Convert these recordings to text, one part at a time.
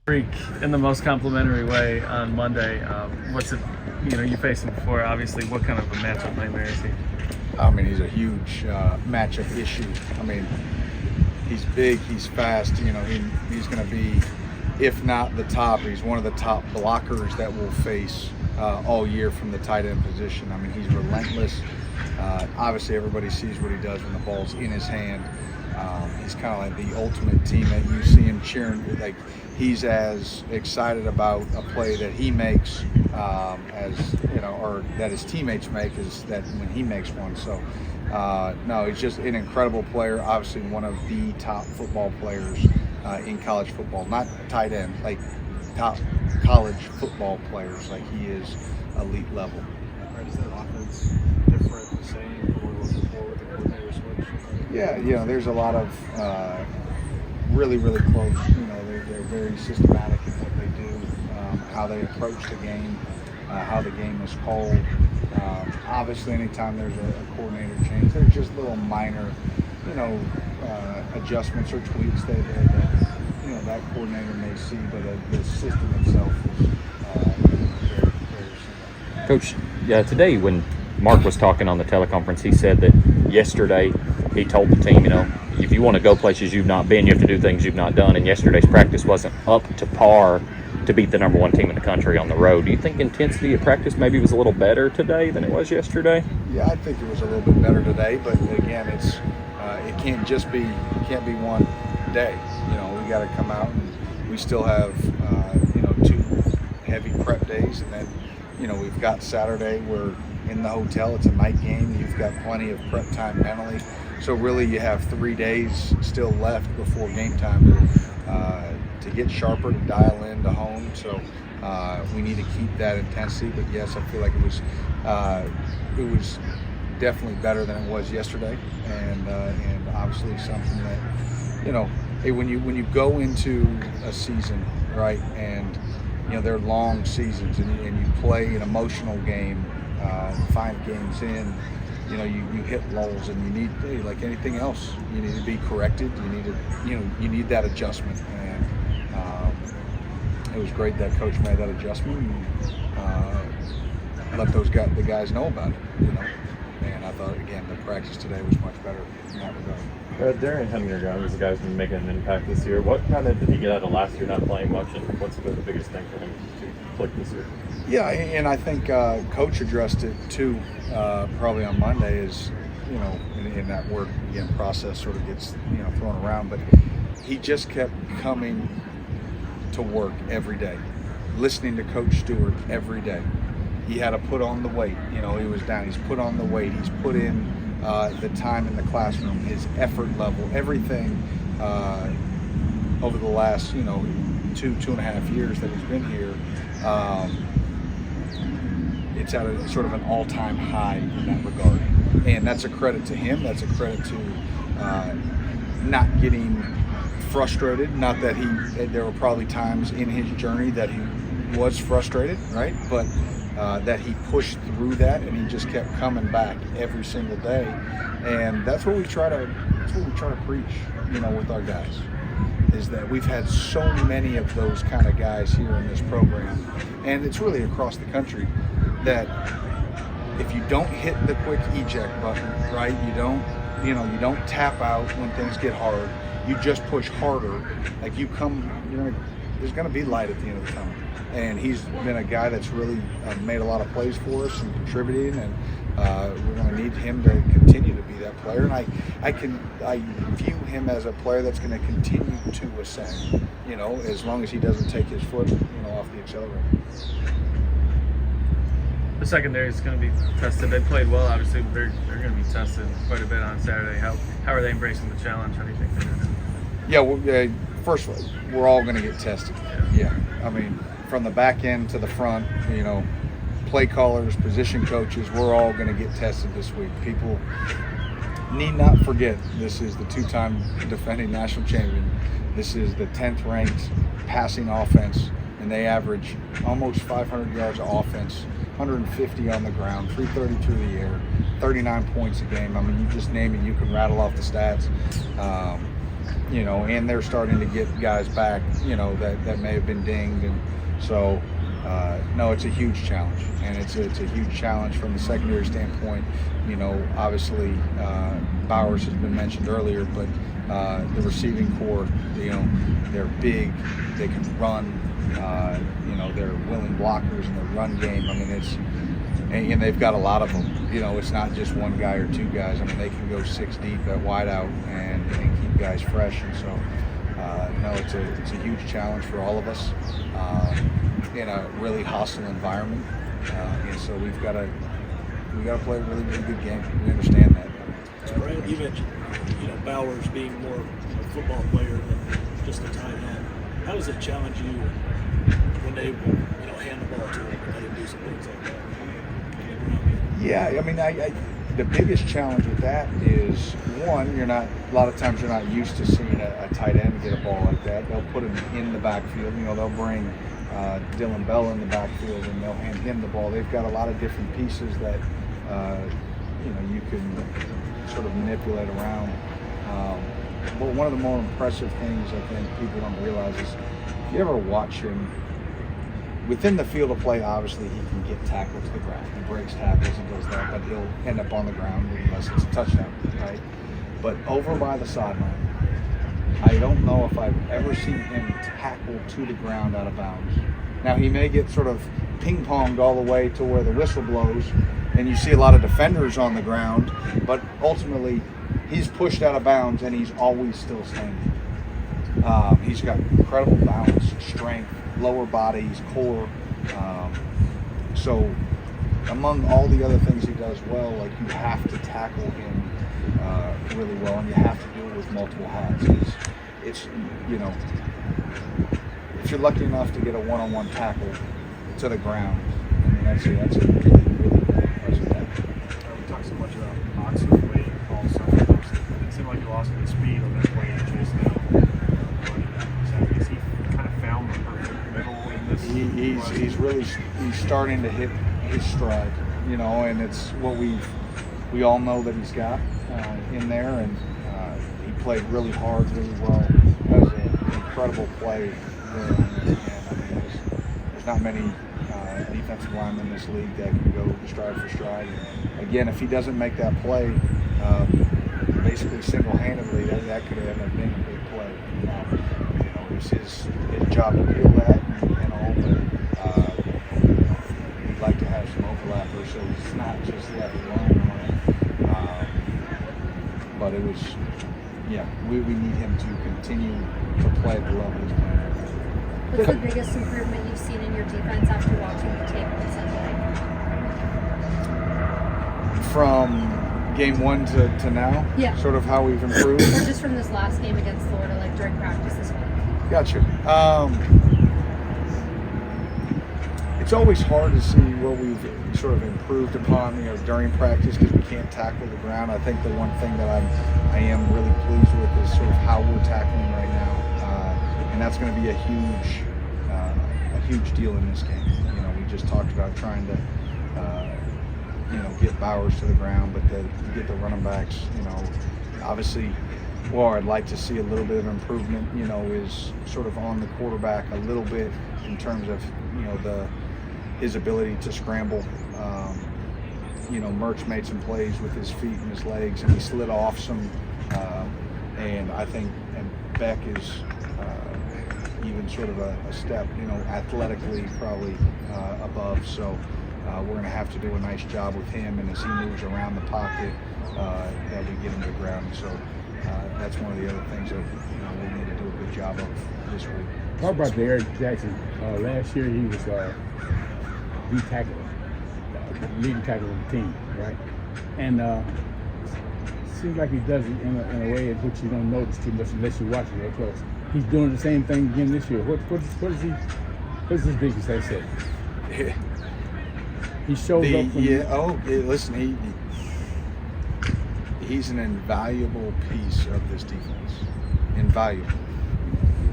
Freak in the most complimentary way on Monday. What's it? You faced him before. Obviously, what kind of a matchup nightmare is he? I mean, he's a huge matchup issue. I mean, he's big, he's fast. He's going to be, if not the top, he's one of the top blockers that we'll face all year from the tight end position. I mean, he's relentless. Obviously, everybody sees what he does when the ball's in his hand. He's kind of like the ultimate teammate. You see him cheering, like he's as excited about a play that he makes or that his teammates make as that when he makes one. So, no, he's just an incredible player. Obviously, one of the top football players in college football. Not tight end, like top college football players. Like he is elite level. Is that offense different, the same, or was it more with the coordinator switch? Yeah, there's a lot of really, really close. They're very systematic in what they do, how they approach the game, how the game is called. Obviously, anytime there's a coordinator change, there's just little minor, adjustments or tweaks that that coordinator may see, but the system itself is very, very similar. Coach, today when Mark was talking on the teleconference, he said that yesterday he told the team, if you want to go places you've not been, you have to do things you've not done. And yesterday's practice wasn't up to par to beat the number one team in the country on the road. Do you think intensity of practice maybe was a little better today than it was yesterday? Yeah, I think it was a little bit better today, but again, it can't be one day. We got to come out, and we still have 2 heavy prep days, and then we've got Saturday. We're in the hotel. It's a night game. You've got plenty of prep time mentally. So really, you have 3 days still left before game time to get sharper, to dial in, to hone. So we need to keep that intensity. But yes, I feel like it was definitely better than it was yesterday, and obviously something that when you go into a season, right, and they're long seasons, and you play an emotional game 5 games in. You hit lulls, and you need, like anything else, you need to be corrected. You need that adjustment, and it was great that coach made that adjustment and let the guys know about it. And I thought again the practice today was much better in that regard. Darian Henninger is a guy who's been making an impact this year. What kind of did he get out of last year not playing much, and what's been the biggest thing for him to click this year? Yeah, and I think Coach addressed it too, probably on Monday. Is in that word again, process sort of gets thrown around, but he just kept coming to work every day, listening to Coach Stewart every day. He had to put on the weight. He was down. He's put on the weight. He's put in the time in the classroom, his effort level, everything over the last 2.5 years that he's been here. It's at a sort of an all-time high in that regard, and that's a credit to him. That's a credit to not getting frustrated. Not that there were probably times in his journey that he was frustrated, right? But that he pushed through that, and he just kept coming back every single day. And that's what we try to preach, with our guys. Is that we've had so many of those kind of guys here in this program, and it's really across the country, that if you don't hit the quick eject button, right, you don't tap out when things get hard, you just push harder, like there's gonna be light at the end of the tunnel. And he's been a guy that's really made a lot of plays for us and contributing, and we're going to need him to continue to be that player. And I view him as a player that's going to continue to ascend, as long as he doesn't take his foot, off the accelerator. The secondary is going to be tested. They played well. Obviously, they're going to be tested quite a bit on Saturday. How are they embracing the challenge? How do you think they're going to do? Yeah, well, first of all, we're all going to get tested. Yeah, I mean, from the back end to the front, play callers, position coaches, we're all going to get tested this week. People need not forget, this is the 2-time defending national champion. This is the 10th ranked passing offense, and they average almost 500 yards of offense, 150 on the ground, 330 through the air, 39 points a game. I mean, you just name it, you can rattle off the stats. and they're starting to get guys back, that may have been dinged, and so no, it's a huge challenge, and it's a huge challenge from the secondary standpoint. Obviously Bowers has been mentioned earlier, but the receiving core, they're big, they can run, they're willing blockers in their run game. I mean, and they've got a lot of them. It's not just one guy or two guys. I mean, they can go 6 deep at wideout and keep guys fresh. And so, no, it's a huge challenge for all of us in a really hostile environment. And so we got to play a really, really good game. We understand that. Brad, you mentioned Bowers being more a football player than just a tight end. How does it challenge you when they hand the ball to him and let him do some things like that? Yeah, I mean, the biggest challenge with that is, one, a lot of times you're not used to seeing a tight end get a ball like that. They'll put him in the backfield. They'll bring Dylan Bell in the backfield and they'll hand him the ball. They've got a lot of different pieces that you can sort of manipulate around. But one of the more impressive things I think people don't realize is, if you ever watch him within the field of play, obviously he can get tackled to the ground. He breaks tackles and does that, but he'll end up on the ground unless it's a touchdown, right? But over by the sideline, I don't know if I've ever seen him tackle to the ground out of bounds. Now, he may get sort of ping-ponged all the way to where the whistle blows, and you see a lot of defenders on the ground, but ultimately he's pushed out of bounds and he's always still standing. He's got incredible balance, strength, lower body, his core. So among all the other things he does well, like, you have to tackle him really well, and you have to do it with multiple hats. It's if you're lucky enough to get a one-on-one tackle to the ground, I mean, that's a really, really impressive tackle. We talked so much about Oxford weight all summer. It seemed like he lost the speed on that play and chase down. Has he kind of found the perfect middle in this? He's starting to hit his stride, and it's what we all know that he's got in there, and he played really hard, really well. That was an incredible play there, and I mean, there's not many defensive linemen in this league that can go stride for stride. And again, if he doesn't make that play, basically single-handedly, that could have ended up being a big play. It was his job to feel that and all, but we'd like to have some overlappers so it's not just left alone on it. But it was, we need him to continue to play at the level he's playing. What's the biggest improvement you've seen in your defense after watching the tape on Sunday? From game 1 to now? Yeah. Sort of how we've improved? Or just from this last game against Florida, like during practice this week? Gotcha. It's always hard to see what we've sort of improved upon, during practice, because we can't tackle the ground. I think the one thing that I am really pleased with is sort of how we're tackling right now, and that's going to be a huge deal in this game. We just talked about trying to, get Bowers to the ground, but to get the running backs, obviously. Well, I'd like to see a little bit of improvement, is sort of on the quarterback a little bit in terms of, his ability to scramble. Merch made some plays with his feet and his legs, and he slid off some. And I think Beck is even sort of a step, athletically probably above. So we're going to have to do a nice job with him, and as he moves around the pocket, that we get him to the ground. So that's one of the other things that we need to do a good job of this week. Talk about the Eric Jackson. Last year he was the tackler, leading tackler of the team, right? And seems like he does it in a way in which you don't notice too much unless you watch it real close. He's doing the same thing again this year. What's his biggest asset? He shows up. Listen, he's an invaluable piece of this defense. Invaluable.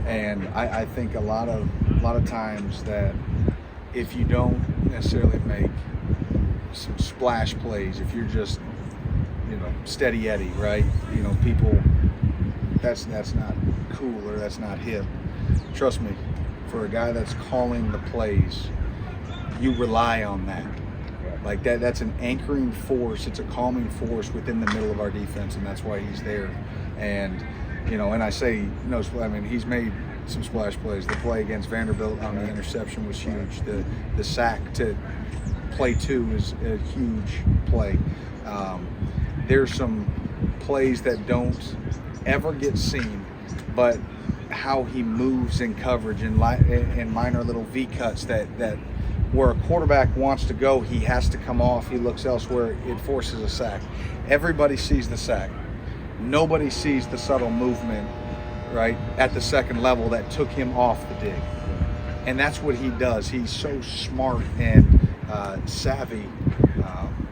And I think a lot of times that if you don't necessarily make some splash plays, if you're just steady Eddie, right? People that's not cool or that's not hip. Trust me, for a guy that's calling the plays, you rely on that. Like that's an anchoring force. It's a calming force within the middle of our defense, and that's why he's there. And and I say no. I mean, he's made some splash plays. The play against Vanderbilt on the interception was huge. The sack to play 2 is a huge play. There's some plays that don't ever get seen, but how he moves in coverage and minor little V cuts that where a quarterback wants to go, he has to come off. He looks elsewhere. It forces a sack. Everybody sees the sack. Nobody sees the subtle movement, right, at the second level that took him off the dig. And that's what he does. He's so smart and savvy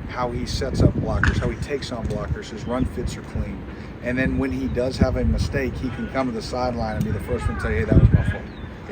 how he sets up blockers, how he takes on blockers. His run fits are clean. And then when he does have a mistake, he can come to the sideline and be the first one to tell you, hey, that was my fault.